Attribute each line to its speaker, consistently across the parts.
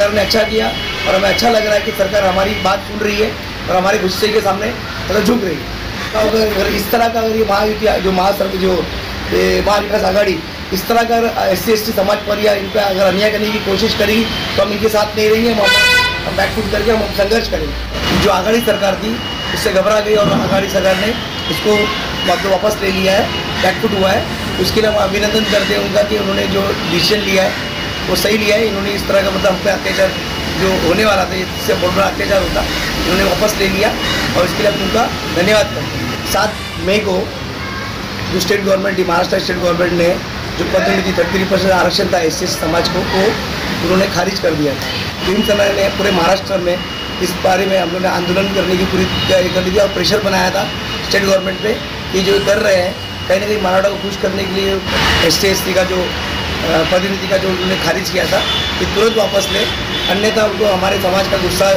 Speaker 1: सरकार ने अच्छा किया और हमें अच्छा लग रहा है कि सरकार हमारी बात सुन रही है और हमारे गुस्से के सामने मतलब झुक रही है। अगर इस तरह का अगर ये महायुति जो महाविकास आघाड़ी इस तरह का SC/ST समाज पर या इन पर अगर अन्याय करने की कोशिश करेगी तो हम इनके साथ नहीं रहेंगे। हम बैकफुट करके हम संघर्ष करेंगे। जो आघाड़ी सरकार थी उससे घबरा गई और आघाड़ी सरकार ने इसको मतलब वापस ले लिया है, बैकफुट हुआ है। उसके लिए हम अभिनंदन करते हैं उनका कि उन्होंने जो डिसीजन लिया है वो सही लिया है। इन्होंने इस तरह का मतलब हम पे अत्याचार जो होने वाला था, इससे बहुत बड़ा अत्याचार होता, इन्होंने वापस ले लिया और इसके लिए हम उनका धन्यवाद करते हैं। 7 मई को जो state government, Maharashtra state government ने जो प्रतिनिधि 33% आरक्षण था SC/ST समाज को उन्होंने खारिज कर दिया था। भीमसेना ने पूरे महाराष्ट्र में इस बारे में हम लोगों ने आंदोलन करने की पूरी तैयारी कर ली थी और प्रेशर बनाया था स्टेट गवर्नमेंट पे कि जो कर रहे हैं कहीं ना कहीं मराठा को खुश करने के लिए SC/ST का जो प्रतिनिधि का जो उन्होंने खारिज किया था कि तुरंत वापस ले, अन्यथा उनको हमारे समाज का गुस्सा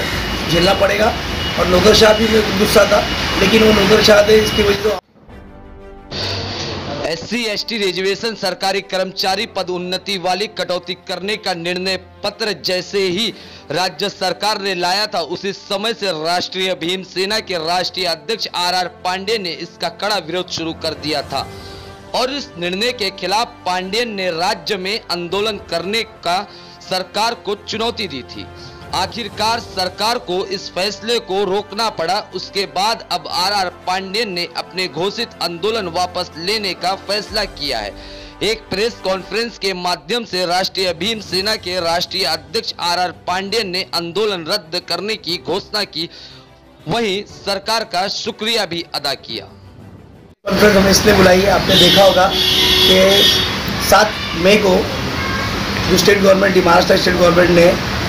Speaker 1: झेलना पड़ेगा। और नौकरशाह भी गुस्सा था, लेकिन वो नौकरशाह थे इसकी वजह से
Speaker 2: SC/ST रिजर्वेशन सरकारी कर्मचारी पद उन्नति वाली कटौती करने का निर्णय पत्र जैसे ही राज्य सरकार ने लाया था, उसी समय से राष्ट्रीय भीमसेना के राष्ट्रीय अध्यक्ष RR पांडेय ने इसका कड़ा विरोध शुरू कर दिया था और इस निर्णय के खिलाफ पांडेय ने राज्य में आंदोलन करने का सरकार को चुनौती दी थी। आखिरकार सरकार को इस फैसले को रोकना पड़ा। उसके बाद अब RR पांडेय ने अपने घोषित आंदोलन वापस लेने का फैसला किया है। एक प्रेस कॉन्फ्रेंस के माध्यम से राष्ट्रीय भीमसेना के राष्ट्रीय अध्यक्ष RR पांडेय ने आंदोलन रद्द करने की घोषणा की, वहीं सरकार का शुक्रिया भी अदा किया।
Speaker 1: कॉन्फ्रेंस हमने इसलिए बुलाई है, आपने देखा होगा कि 7 मई को जो state government, Maharashtra state government ने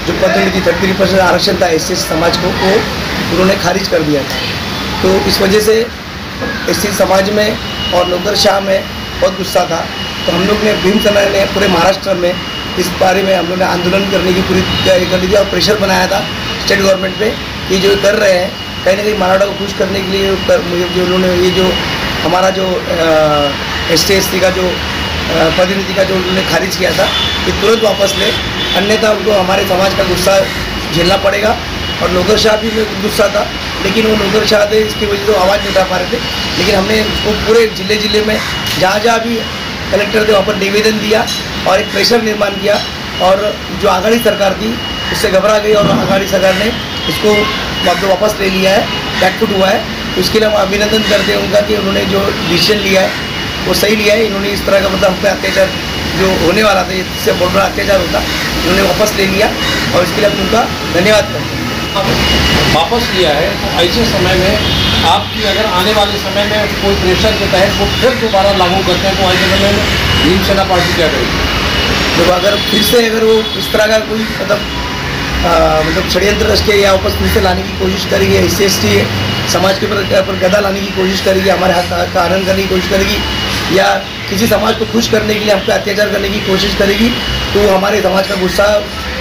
Speaker 1: जो प्रतिनिधि 33% आरक्षण था SC/ST समाज को उन्होंने खारिज कर दिया था। तो इस वजह से SC समाज में और नौकरशाह में बहुत गुस्सा था। तो हम लोग ने भीमसेना ने पूरे महाराष्ट्र में इस बारे में हम लोग ने आंदोलन करने की पूरी तैयारी कर ली थी और प्रेशर बनाया था स्टेट गवर्नमेंट पे कि जो कर रहे हैं कहीं ना कहीं मराठा को खुश करने के लिए जो उन्होंने ये जो हमारा जो SC/ST का जो प्रतिनिधि का जो उन्होंने खारिज किया था कि तुरंत वापस ले, अन्यथा उनको हमारे समाज का गुस्सा झेलना पड़ेगा। और नौकरशाह भी गुस्सा था, लेकिन वो नौकरशाह थे इसकी वजह से वो आवाज़ नहीं उठा पा रहे थे। लेकिन हमने वो पूरे जिले में जहाँ भी कलेक्टर थे वहाँ पर निवेदन दिया और एक प्रेशर निर्माण किया और जो आघाड़ी सरकार थी उससे घबरा गई और आघाड़ी सरकार ने इसको वापस ले लिया है, बैकफुट हुआ है। उसके लिए हम अभिनंदन करते हैं उनका कि उन्होंने जो डिसीजन लिया है वो सही लिया है। इन्होंने इस तरह का मतलब हम पे अत्याचार जो होने वाला था, इससे बहुत बड़ा अत्याचार होता, इन्होंने वापस ले लिया और इसके लिए हम उनका धन्यवाद करते हैं।
Speaker 3: वापस लिया है तो ऐसे समय में आपकी अगर आने वाले समय में कोई प्रेशर के तहत वो फिर दोबारा लागू करते हैं तो ऐसे समय में भीमसेना पार्टी क्या करेगी?
Speaker 1: तो अगर फिर से अगर वो इस तरह का कोई मतलब षड्यंत्र रच के या वापस फिर से लाने की कोशिश करेगी, SC/ST समाज के ऊपर गदा लाने की कोशिश करेगी, हमारे हक का हनन करने की कोशिश करेगी या किसी समाज को खुश करने के लिए हम पे अत्याचार करने की कोशिश करेगी, तो हमारे समाज का गुस्सा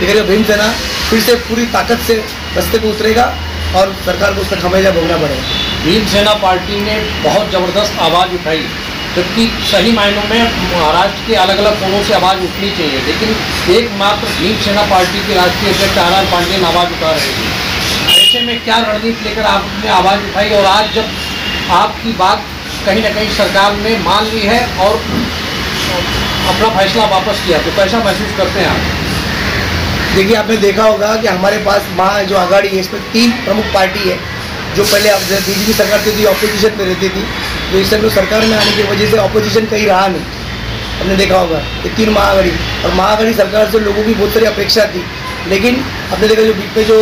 Speaker 1: लेकर भीमसेना फिर से पूरी ताकत से रास्ते पर उतरेगा और सरकार को उसका खमेजा भोगना पड़ेगा।
Speaker 3: भीमसेना पार्टी ने बहुत ज़बरदस्त आवाज़ उठाई, जबकि सही मायनों में महाराष्ट्र के अलग अलग कोनों से आवाज़ उठनी चाहिए, लेकिन एकमात्र भीमसेना पार्टी के राष्ट्रीय अध्यक्ष RR पांडेय ने आवाज़ उठा रहे थे। ऐसे में क्या रणनीति लेकर आपने आवाज़ उठाई और आज जब आपकी बात कहीं ना कहीं सरकार ने मान ली है और अपना फैसला वापस किया, तो कैसा महसूस करते हैं आप?
Speaker 1: देखिए, आपने देखा होगा कि हमारे पास जो आघाड़ी है इसमें 3 प्रमुख पार्टी है। जो पहले BJP सरकार थी तो ऑपोजिशन में रहती थी, तो इस समय सरकार में आने की वजह से ऑपोजिशन कहीं रहा नहीं। हमने देखा होगा ये 3 महाआघाड़ी और महाआघाड़ी सरकार से लोगों की बहुत सारी अपेक्षा थी, लेकिन आपने देखा जो बीच में जो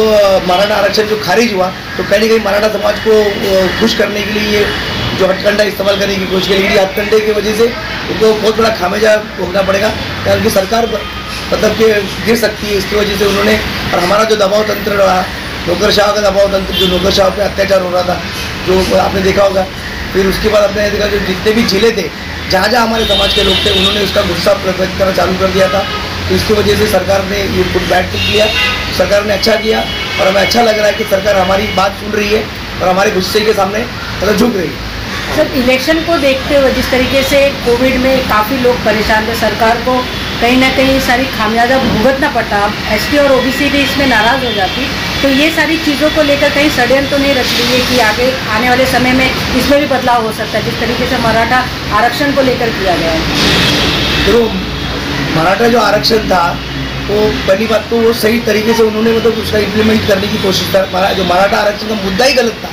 Speaker 1: मराठा आरक्षण जो खारिज हुआ तो कहीं ना कहीं मराठा समाज को खुश करने के लिए जो हथकंडा इस्तेमाल करने की कोशिश करेगी। हथकंडे की वजह से उनको बहुत बड़ा खामेजा भोगना पड़ेगा, क्योंकि सरकार मतलब कि गिर सकती है इसकी वजह से उन्होंने। और हमारा जो दबाव तंत्र रहा, नौकरशाह का दबाव तंत्र, जो नौकरशाह पे अत्याचार हो रहा था, जो आपने देखा होगा। फिर उसके बाद आपने देखा जो जितने भी जिले थे जहाँ जहाँ हमारे समाज के लोग थे उन्होंने उसका गुस्सा व्यक्त करना चालू कर दिया था। तो इसकी वजह से सरकार ने ये कुछ बैठ किया, सरकार ने अच्छा किया और हमें अच्छा लग रहा है कि सरकार हमारी बात सुन रही है और हमारे गुस्से के सामने मतलब झुक रही है।
Speaker 4: सर, इलेक्शन को देखते हुए जिस तरीके से कोविड में काफ़ी लोग परेशान थे, सरकार को कहीं ना कहीं सारी खामियाजा भुगतना पड़ता, अब एसटी और ओबीसी भी इसमें नाराज़ हो जाती, तो ये सारी चीज़ों को लेकर कहीं षड्यंत्र तो नहीं रच रही है कि आगे आने वाले समय में इसमें भी बदलाव हो सकता है, जिस तरीके से मराठा आरक्षण को लेकर किया गया है?
Speaker 1: तो मराठा जो आरक्षण था वो पहली बात तो वो सही तरीके से उन्होंने मतलब उसका इम्प्लीमेंट करने की कोशिश कर, जो मराठा आरक्षण का मुद्दा ही गलत था।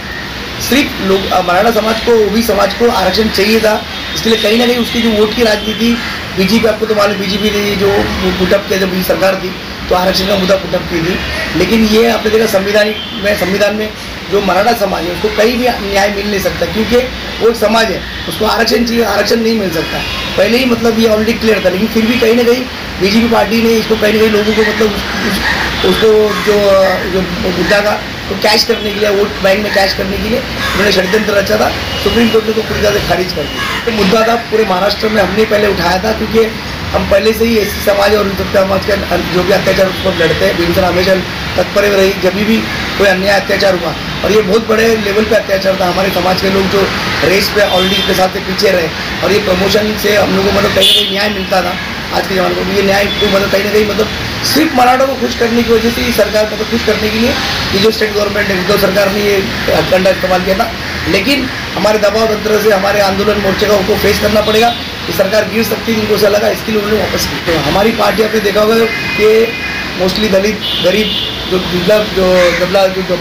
Speaker 1: सिर्फ लोग मराठा समाज को, ओबीसी समाज को आरक्षण चाहिए था, इसके लिए कहीं ना कहीं उसकी जो वोट की राजनीति बीजेपी, आपको तो मालूम बीजेपी ने जो पुटअप किया जब सरकार थी तो आरक्षण का मुद्दा पुटअप की थी। लेकिन ये आपने देखा संविधान में जो मराठा समाज है उसको कहीं भी न्याय मिल नहीं सकता, क्योंकि वो एक समाज है, उसको आरक्षण चाहिए, आरक्षण नहीं मिल सकता। पहले ही मतलब ये ऑलरेडी क्लियर था, लेकिन फिर भी कहीं ना कहीं बीजेपी पार्टी ने इसको कहीं ना कहीं लोगों को मतलब उसको जो मुद्दा का तो कैश करने के लिए, वोट बैंक में कैश करने के लिए उन्होंने षड्यंत्र रचा था। सुप्रीम कोर्ट ने तो पूरी तरह से खारिज कर दी। तो मुद्दा था पूरे महाराष्ट्र में हमने पहले उठाया था, क्योंकि हम पहले से ही एससी समाज और सत्ता समाज का जो भी अत्याचार उस पर लड़ते हैं। भीमसेन हमेशा तत्पर रही जब भी कोई अन्याय अत्याचार हुआ, और ये बहुत बड़े लेवल पे अत्याचार था। हमारे समाज के लोग जो रेस पे ऑलरेडी के साथ से पीछे रहे, और ये प्रमोशन से हम लोगों को मतलब कहीं ना कहीं न्याय मिलता था। आज के ज़माने में ये न्याय को मतलब कहीं ना कहीं मतलब सिर्फ मराठों को खुश करने की वजह से ही सरकार को खुश करने के लिए ये जो स्टेट गवर्नमेंट है, उद्धव सरकार ने ये हथकंडा इस्तेमाल किया था। लेकिन हमारे दबाव तंत्र से, हमारे आंदोलन मोर्चे का उनको फेस करना पड़ेगा। कि सरकार गिर सकती थी, इनको ऐसा लगा, इसके लिए उन्होंने वापस की। तो हमारी पार्टी आपने देखा होगा कि मोस्टली दलित, गरीब, जो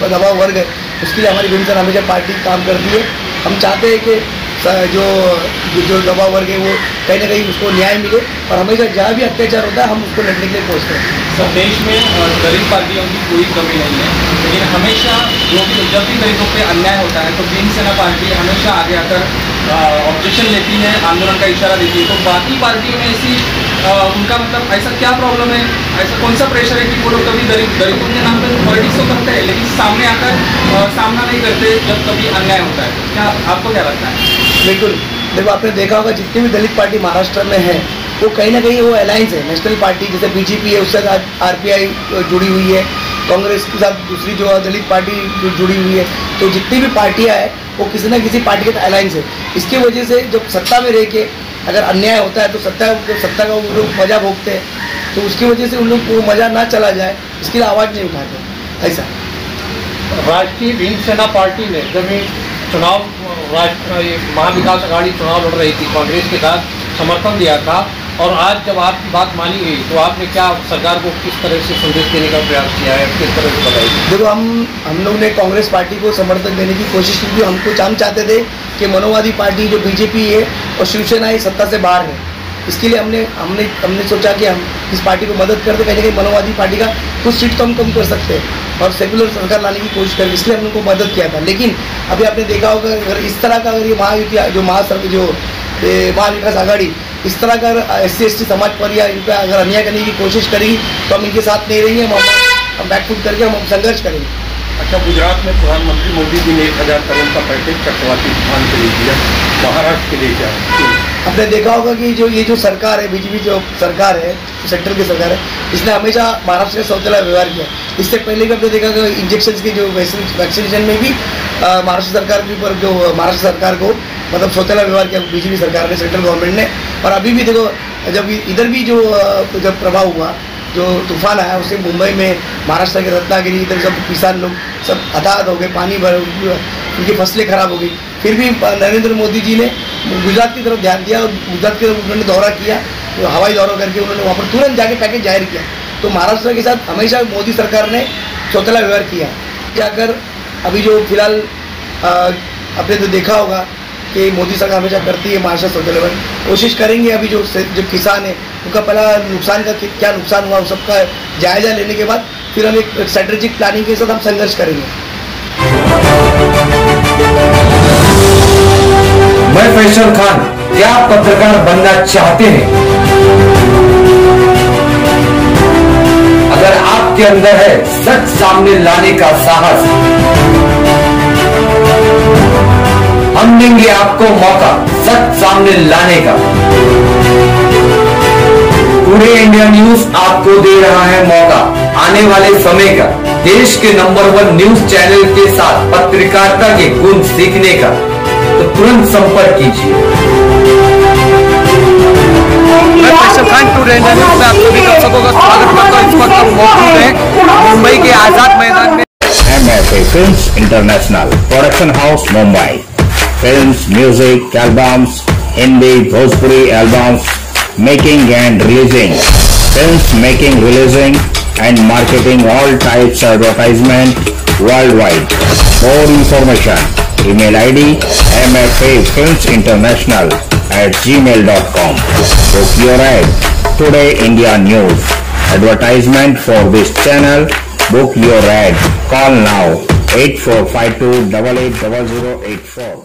Speaker 1: दबाव वर्ग है, उसके लिए हमारी भीमसेन हमेशा पार्टी काम करती है। हम चाहते हैं कि जो दबाव वर्ग है वो कहीं ना कहीं उसको न्याय मिले, और हमेशा जहाँ भी अत्याचार होता है हम उसको लड़ने के लिए पहुँचते हैं।
Speaker 3: सर, देश में दलित पार्टियों की कोई कमी नहीं है, लेकिन हमेशा जब भी दलितों पे अन्याय होता है तो भीमसेन पार्टी हमेशा आगे आकर ऑब्जेक्शन लेती है, आंदोलन का इशारा देती है। तो बाकी पार्टियों में ऐसी उनका मतलब ऐसा क्या प्रॉब्लम है, ऐसा कौन सा प्रेशर है कि वो लोग कभी दलितों के नाम पर पॉलिटिक्स तो करते हैं लेकिन सामने आकर सामना नहीं करते जब कभी अन्याय होता है? क्या आपको क्या लगता है?
Speaker 1: बिल्कुल, देखो आपने देखा होगा जितनी भी दलित पार्टी महाराष्ट्र में है वो कहीं ना कहीं वो अलायंस है, नेशनल पार्टी जैसे बीजेपी है उसके साथ आरपीआई जुड़ी हुई है, कांग्रेस के साथ दूसरी जो दलित पार्टी जो जुड़ी हुई है। तो जितनी भी पार्टियां हैं वो किसी ना किसी पार्टी का अलायंस है। इसकी वजह से जब सत्ता में रह के अगर अन्याय होता है तो सत्ता का वो लोग मजा भोगते हैं, तो उसकी वजह से उन लोग को मजा ना चला जाए इसके लिए आवाज़ नहीं उठाते। ऐसा
Speaker 3: राष्ट्रीय भीमसेना पार्टी ने जब चुनाव महाविकास अघाड़ी चुनाव लड़ रही थी, कांग्रेस के साथ समर्थन दिया था, और आज जब आपकी बात मानी गई तो आपने क्या सरकार को किस तरह से संदेश देने का प्रयास किया है, किस तरह से बताइए?
Speaker 1: देखो हम लोग ने कांग्रेस पार्टी को समर्थन देने की कोशिश की। हम चाहते थे कि मनोवादी पार्टी जो बीजेपी है और शिवसेना है सत्ता से बाहर है। इसके लिए हमने सोचा कि हम इस पार्टी को मदद करते, कहीं ना कहीं मनोवादी पार्टी का कुछ सीट तो हम कम कर सकते हैं और सेकुलर सरकार लाने की कोशिश करें, इसलिए हमने उनको मदद किया था। लेकिन अभी आपने देखा होगा अगर इस तरह का अगर ये महायुति जो महाविकास आघाड़ी इस तरह का SC/ST समाज पर या इन पर अगर अन्याय करने की कोशिश करेगी तो हम इनके साथ नहीं रहेंगे, हम बैकफुट करके हम संघर्ष करेंगे।
Speaker 3: अच्छा, गुजरात में प्रधानमंत्री मोदी जी ने 1000 करोड़ का पैकेज चक्रवाती तूफान के लिए दिया, महाराष्ट्र के लिए क्या?
Speaker 1: आपने देखा होगा कि ये जो सरकार है, बीजेपी जो सरकार है, सेंट्रल की सरकार है, इसने हमेशा महाराष्ट्र का सौतेला व्यवहार किया। इससे पहले भी आपने देखा कि इंजेक्शन की जो वैक्सीनेशन में भी महाराष्ट्र सरकार के ऊपर जो महाराष्ट्र सरकार को मतलब सौतेला व्यवहार किया बीजेपी सरकार ने, सेंट्रल गवर्नमेंट ने। और अभी भी देखो जब इधर भी जब प्रभाव हुआ, जो तूफान आया उससे मुंबई में, महाराष्ट्र के रत्नागिरी, इधर सब किसान लोग सब हताहत हो गए, पानी भर, उनकी फसलें खराब हो गई। फिर भी नरेंद्र मोदी जी ने गुजरात की तरफ ध्यान दिया और गुजरात की तरफ उन्होंने दौरा किया, तो हवाई दौरा करके उन्होंने वहाँ पर तुरंत जाके पैकेज जाहिर किया। तो महाराष्ट्र के साथ हमेशा मोदी सरकार ने सौतेला व्यवहार किया। जाकर अभी जो फिलहाल आपने तो देखा होगा कि मोदी सरकार हमेशा करती है महाराष्ट्र सौतेला व्यवहार, कोशिश करेंगे। अभी जो किसान है उनका पहला नुकसान का क्या नुकसान हुआ उस सबका जायजा लेने के बाद फिर हम एक स्ट्रेटेजिक प्लानिंग के साथ हम संघर्ष करेंगे।
Speaker 5: मैं फैसल खान, क्या आप पत्रकार बनना चाहते हैं? अगर आपके अंदर है सच सामने लाने का साहस, हम देंगे आपको मौका सच सामने लाने का। टुडे इंडिया न्यूज आपको दे रहा है मौका आने वाले समय का देश के नंबर 1 न्यूज चैनल के साथ पत्रकारिता के गुण सीखने का। तो तुरंत संपर्क कीजिए।
Speaker 6: मैं Faisal Khan to India News में आप सभी दर्शकों का स्वागत करता हूँ। इस वक्त हम मौजूद हैं मुंबई के आजाद मैदान में।
Speaker 7: MFA Films International Production House Mumbai. Films, music, albums, Hindi, Bhojpuri albums, making and releasing. Films making, releasing and marketing all types of advertisement worldwide. More information. Email ID mfafilmsinternational@gmail.com. Book your ad. Today India News. Advertisement for this channel. Book your ad. Call now 8452880084.